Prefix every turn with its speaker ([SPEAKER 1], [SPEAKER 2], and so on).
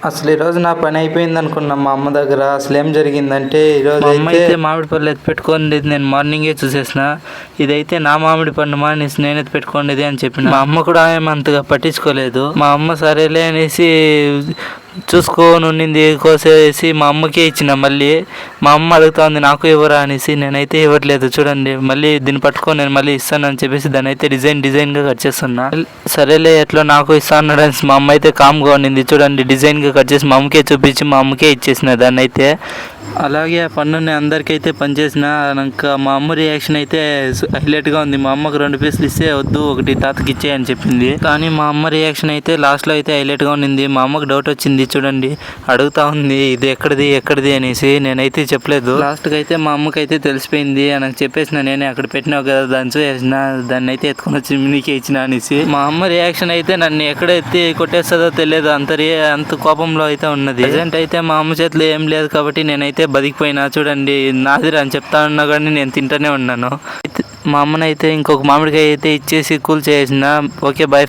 [SPEAKER 1] అసలు ఈరోజు నా పని అయిపోయింది అనుకున్నా మా అమ్మ దగ్గర. అసలు ఏం జరిగిందంటే ఈరోజు అమ్మ అయితే మామిడి పళ్ళు ఎత్తి పెట్టుకోండి, నేను మార్నింగే చూసేసిన. ఇదైతే నా మామిడి పండు మా నేను ఎత్తి పెట్టుకోండి అని చెప్పిన. మా అమ్మ కూడా ఏం అంతగా పట్టించుకోలేదు. మా అమ్మ సరేలే అనేసి చూసుకొని ఉండింది, కోసేసి మా అమ్మకే ఇచ్చిన. మళ్ళీ మా అమ్మ అడుగుతా ఉంది నాకు ఇవ్వరా అనేసి. నేనైతే ఇవ్వట్లేదు. చూడండి మళ్ళీ దీన్ని పట్టుకొని నేను మళ్ళీ ఇస్తాను అని చెప్పేసి దాన్ని అయితే డిజైన్గా కట్ చేస్తున్నా. సరేలే ఎట్లా నాకు ఇస్తా అన్నాడు అనేసి మా అమ్మ అయితే కామ్గా ఉండింది. చూడండి డిజైన్గా కట్ చేసి మా అమ్మకే చూపించి మా అమ్మకే ఇచ్చేసిన దాన్ని అయితే. అలాగే ఆ పన్నుని అందరికైతే పనిచేసిన. ఇంకా మా అమ్మ రియాక్షన్ అయితే హైలైట్గా ఉంది. మా అమ్మకు 2 పీసులు ఇస్తే వద్దు, ఒకటి తాతకి ఇచ్చే అని చెప్పింది. కానీ మా అమ్మ రియాక్షన్ అయితే లాస్ట్లో అయితే హైలైట్గా ఉండింది. మా అమ్మకు డౌట్ వచ్చింది. చూడండి అడుగుతా ఉంది ఇది ఎక్కడిది అనేసి. నేనైతే చెప్పలేదు. లాస్ట్కి అయితే మా అమ్మకి అయితే తెలిసిపోయింది. నాకు చెప్పేసిన నేనే అక్కడ పెట్టినావు కదా దాన్ని చూసిన, దాన్ని అయితే ఎత్తుకొని వచ్చి నీకే ఇచ్చిన అనేసి. మా అమ్మ రియాక్షన్ అయితే నన్ను ఎక్కడ ఎత్తి కొట్టేస్తుందో తెలియదు, అంత కోపంలో అయితే ఉన్నది. ప్రజెంట్ అయితే మా అమ్మ చేతిలో ఏం లేదు కాబట్టి నేనైతే బతికిపోయినా. చూడండి నాదిరా అని చెప్తా ఉన్నా కానీ నేను తింటూనే ఉన్నాను. మా అమ్మనైతే ఇంకొక మామిడికాయ అయితే ఇచ్చేసి కూల్ చేసిన. Okay bye.